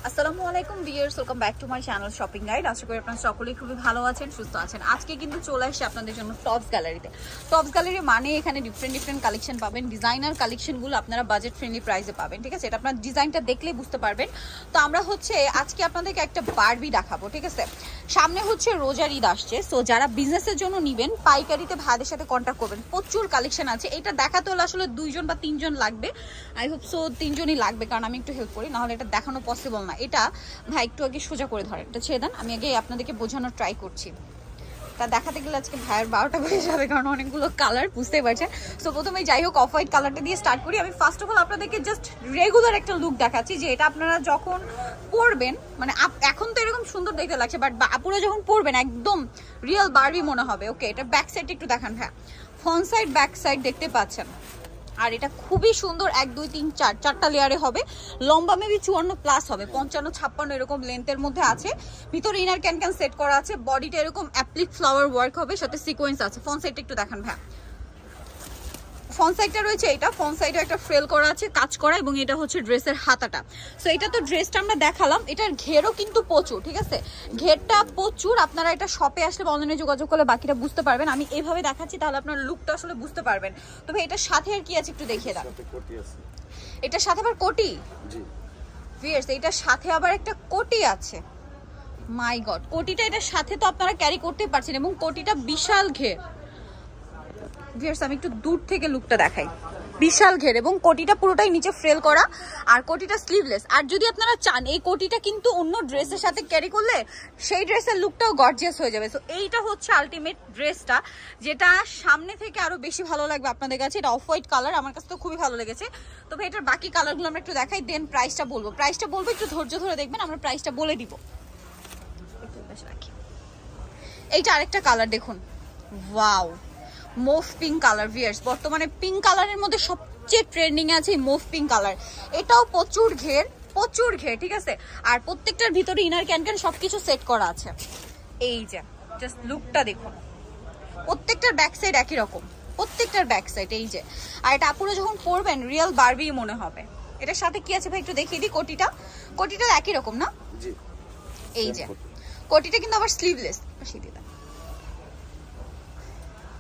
আসসালামু আলাইকুম viewers, welcome back to my channel shopping guide. আশা করি আপনারা সকলেই খুবই ভালো আছেন, সুস্থ আছেন। আজকে কিন্তু চলে আসছে আপনাদের জন্য টপস গ্যালারিতে। টপস গ্যালারি মানে এখানে ডিফারেন্ট কালেকশন পাবেন, ডিজাইনার কালেকশনগুলো আপনারা বাজেট ফ্রেন্ডলি প্রাইসে পাবেন। ঠিক আছে, এটা আপনার ডিজাইনটা দেখলেই বুঝতে পারবেন। তো আমরা আজকে আপনাদেরকে একটা বারবি দেখাবো। ঠিক আছে, সামনে রোজার ঈদ আসছে, সো যারা বিজনেসের জন্য নেবেন পাইকারিতে ভাইদের সাথে কন্ট্যাক্ট করবেন। প্রচুর কালেকশন আছে। এটা দেখাতে হলে আসলে 2জন বা 3জন লাগবে। আই হোপ সো 3জনই লাগবে, কারণ আমি একটু হেল্প করি, নাহলে এটা দেখানো পসিবল না। এটা ভাই একটু আগে সোজা করে ধরেন, এটা ছেড়ে দেন, আমি আগে আপনাদেরকে বোঝানোর ট্রাই করছি। তা দেখাতে গেলে আজকে ভাইয়ের 12টা বেজে যাবে, কারণ অনেকগুলো কালার, বুঝতেই পারছেন। সো প্রথমে যাই হোক অফ হোয়াইট কালারটা দিয়ে স্টার্ট করি। আমি ফার্স্ট অফ অল আপনাদেরকে জাস্ট রেগুলার একটা লুক দেখাচ্ছি, যে এটা আপনারা যখন পরবেন, মানে এখন তো এরকম সুন্দর দেখতে লাগছে, বাট আপুরা যখন পরবেন একদম রিয়েল বারবি মনে হবে। ওকে, এটা ব্যাক সাইড একটু দেখান ভাই, ফ্রন্ট সাইড ব্যাক সাইড দেখতে পাচ্ছেন। আর এটা খুবই সুন্দর, 1 2 3 4 4টা লেয়ারে হবে। লম্বা মেবি 54+ হবে, 55 56 এরকম লেন্থের মধ্যে আছে। ভিতরে ইনার ক্যান সেট করা আছে। বডিটা এরকম অ্যাপ্লিক ফ্লাওয়ার ওয়ার্ক হবে, সাথে সিকোয়েন্স আছে। ফ্রন্ট সাইডটা একটু দেখান ভাই, ফ্রন্ট সাইডটা রয়েছে, এটা ফ্রন্ট সাইডে একটা ফ্রেল করা আছে, কাজ করা, এবং এটা হচ্ছে ড্রেসের হাতাটা। সো এটা তো ড্রেসটা আমরা দেখালাম, এটার ঘেরও কিন্তু প্রচুর। ঠিক আছে, ঘেরটা প্রচুর। আপনারা এটা শপে আসলে অনলাইনে যোগাযোগ করলে বাকিটা বুঝতে পারবেন। আমি এইভাবে দেখাচ্ছি, তাহলে আপনার লুকটা আসলে বুঝতে পারবেন। তবে এটার সাথে আর কি আছে একটু দেখিয়ে দাও। এটার সাথে আবার কোটি, ভিউয়ার্স এটার সাথে আবার একটা কোটি আছে। মাই গড, কোটিটা এটার সাথে তো আপনারা ক্যারি করতে পারছেন, এবং কোটিটা বিশাল ঘের। ভিউয়ার্স আমি একটু দূর থেকে লুকটা দেখাই, বিশাল ঘের, এবং কোটিটা পুরোটাই নিচে ফ্রেল করা, আর কোটিটা স্লিভলেস। আর যদি আপনারা চান এই কোটিটা কিন্তু অন্য ড্রেসের সাথে ক্যারি করলে সেই ড্রেসের লুকটাও গর্জিয়াস হয়ে যাবে। সো এইটা হচ্ছে আলটিমেট ড্রেসটা, যেটা সামনে থেকে আরো বেশি ভালো লাগবে আপনাদের কাছে। এটা অফ হোয়াইট কালার, আমার কাছে তো খুবই ভালো লেগেছে। তবে এটার বাকি কালারগুলো আমরা একটু দেখাই, দেন প্রাইসটা বলবো। একটু ধৈর্য ধরে দেখবেন, আমরা প্রাইসটা বলে দিব। এইটা আরেকটা কালার দেখুন, wow, move pink colour. Viewers বর্তমানে পিঙ্ক কালারের মধ্যে সবচেয়ে ট্রেন্ডিং আছে মুভ পিঙ্ক কালার। এটাও প্রচুর ঘের, ঠিক আছে। আর প্রত্যেকটার ভিতরে ইনার ক্যান সবকিছু সেট করা আছে। এই যে জাস্ট লুকটা দেখুন, প্রত্যেকটার ব্যাক সাইড একই রকম, প্রত্যেকটার ব্যাক সাইড। এই যে, আর এটা আপুরা যখন পরবেন রিয়েল বারবি মনে হবে। এটার সাথে কি আছে ভাই একটু দেখিয়ে দিই। কোটিটা একই রকম না? এই যে কোটিটা কিন্তু আবার স্লিভলেস।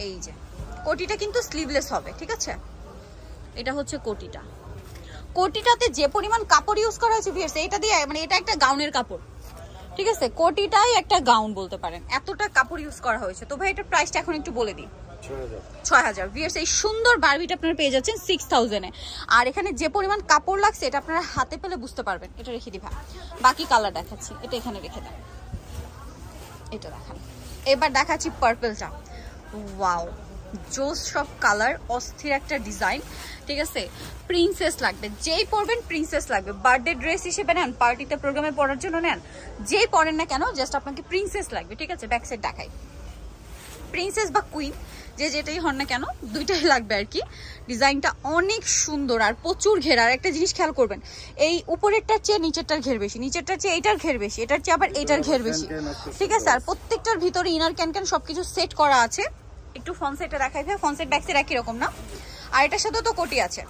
এই যে কোটিটা কিন্তু স্লিভলেস হবে। ঠিক আছে, এটা হচ্ছে কোটিটাতে যে পরিমাণ কাপড় ইউজ করা হয়েছে ভিউয়ার্স, এটা দিয়ে মানে এটা একটা গাউনের কাপড়। ঠিক আছে, কোটিটাই একটা গাউন বলতে পারেন, এতটা কাপড় ইউজ করা হয়েছে। তো ভাই এটার প্রাইসটা এখন একটু বলে দিই। 6000। ভিউয়ার্স এই সুন্দর বারবিটা আপনারা পেয়ে যাচ্ছেন 6000 এ। আর এখানে যে পরিমাণ কাপড় লাগছে এটা আপনারা হাতে পেলে বুঝতে পারবেন। এটা রেখে দিই ভাই, বাকি কালার দেখাচ্ছি। এটা এখানে রেখে দেন, এটা দেখান। এবার দেখাচ্ছি পার্পলটা। ওয়াও, জোস সব কালার, অস্থির একটা ডিজাইন। ঠিক আছে, প্রিন্সেস লাগবে, যেই পরবেন প্রিন্সেস লাগবে। বার্থডে ড্রেস হিসেবে নেন, পার্টিতে প্রোগ্রামে পরার জন্য নেন, যেই পরেন না কেন জাস্ট আপনাকে প্রিন্সেস লাগবে। ঠিক আছে, ব্যাক সাইড দেখাই, প্রিন্সেস বা কুইন যেটাই হন না কেন দুইটাই লাগবে আর কি। ডিজাইনটা অনেক সুন্দর আর প্রচুর ঘের। আর একটা জিনিস খেয়াল করবেন, এই উপরেরটার চেয়ে নিচেরটার ঘের বেশি, নিচেরটার চেয়ে এইটার ঘের বেশি, এটার চেয়ে আবার এইটার ঘের বেশি। ঠিক আছে, আর প্রত্যেকটার ভিতরে ইনার ক্যান সবকিছু সেট করা আছে। একটু ফ্রন্ট সাইডটা দেখাই ভাই, ফ্রন্ট সাইড ব্যাক সাইড একই রকম না? আর এটার সাথে তো কোটি আছে।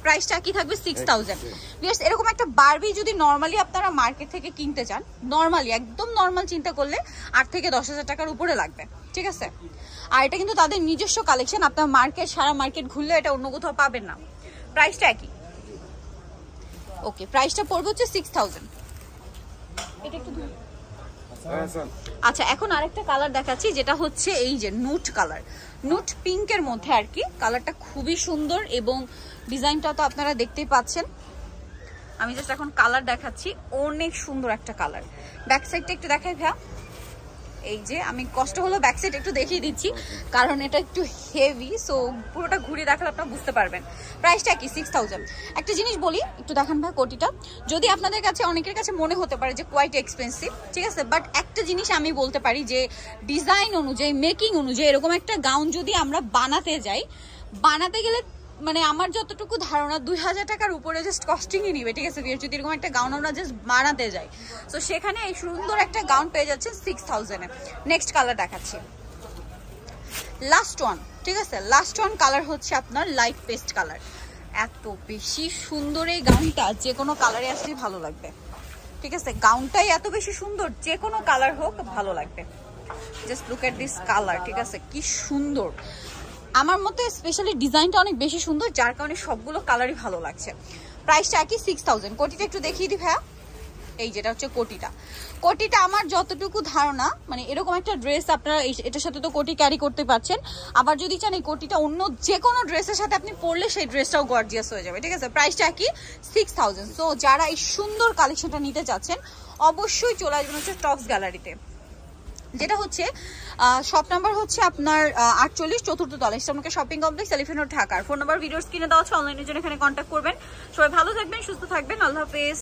প্রাইসটা কি থাকবে? 6000। বিকজ এরকম একটা বারবি যদি নর্মালি আপনারা মার্কেট থেকে কিনতে চান, নর্মালি একদম নর্মাল চিন্তা করলে 8 থেকে 10,000 টাকার উপরে লাগবে। ঠিক আছে, আর এটা কিন্তু তাদের নিজস্ব কালেকশন, আপনার সারা মার্কেট ঘুরলে এটা অন্য কোথাও পাবেন না। প্রাইসটা একই। ওকে, প্রাইসটা পড়বে হচ্ছে 6000। এটা একটু আচ্ছা, এখন আরেকটা কালার দেখাচ্ছি, যেটা হচ্ছে এই যে নুট কালার, নুট পিঙ্কের মধ্যে আর কি। কালারটা খুবই সুন্দর, এবং ডিজাইনটা তো আপনারা দেখতেই পাচ্ছেন। আমি জাস্ট এখন কালার দেখাচ্ছি, অনেক সুন্দর একটা কালার। ব্যাক সাইডটা একটু দেখাই ভাইয়া। এই যে আমি কষ্ট হলো ব্যাক সাইড একটু দেখিয়ে দিচ্ছি, কারণ এটা একটু হেভি, সো পুরোটা ঘুরে দেখালে আপনারা বুঝতে পারবেন। প্রাইসটা কি? 6000। একটা জিনিস বলি, একটু দেখান ভাই কোটিটা। যদি আপনাদের কাছে অনেকের কাছে মনে হতে পারে যে কোয়াইট এক্সপেন্সিভ, ঠিক আছে, বাট একটা জিনিস আমি বলতে পারি যে ডিজাইন অনুযায়ী, মেকিং অনুযায়ী এরকম একটা গাউন যদি আমরা বানাতে যাই, বানাতে গেলে মানে আমার যতটুকু ধারণা 2000 টাকার উপরে জাস্ট কস্টিংই নিবে। ঠিক আছে, যদি এরকম একটা গাউন আমরা জাস্ট বানাতে যাই, তো সেখানে এই সুন্দর একটা গাউন পেয়ে যাচ্ছেন 6000 এ। নেক্সট কালার দেখাচ্ছি, লাস্ট ওয়ান। ঠিক আছে, লাস্ট ওয়ান কালার হচ্ছে আপনার লাইট পেস্ট কালার। এত বেশি সুন্দর এই গাউনটা, যে কোনো কালারে আসলেই ভালো লাগবে। ঠিক আছে, গাউনটাই এত বেশি সুন্দর, যে কোনো কালার হোক ভালো লাগবে। Just look at this colour, ঠিক আছে, কি সুন্দর। আমার মতে স্পেশালি ডিজাইনটা অনেক বেশি সুন্দর, যার কারণে সবগুলো কালারই ভালো লাগছে। প্রাইসটা কি 6000। কোটিটা একটু দেখিয়ে দিই ভাইয়া। এই যেটা হচ্ছে কোটিটা, কোটিটা আমার যতটুকু ধারণা মানে এরকম একটা ড্রেস আপনারা এটার সাথে তো কোটি ক্যারি করতে পারছেন, আবার যদি চান এই কোটিটা অন্য যে কোনো ড্রেসের সাথে আপনি পরলে সেই ড্রেসটাও গর্জিয়াস হয়ে যাবে, ঠিক আছে। প্রাইসটা কি 6000। সো যারা এই সুন্দর কালেকশনটা নিতে চাচ্ছেন অবশ্যই চলে আসবেন হচ্ছে টপস গ্যালারিতে, যেটা হচ্ছে শপ নাম্বার হচ্ছে আপনার 48 চতুর্থ তলা, ইসলামকে শপিং কমপ্লেক্স, এলিফ্যান্ট রোড, ঢাকার। ফোন নাম্বার ভিডিওর স্ক্রিনে দেওয়া আছে, অনলাইনের জন্য এখানে কন্ট্যাক্ট করবেন। সবাই ভালো থাকবেন, সুস্থ থাকবেন, আল্লাহ হাফেজ।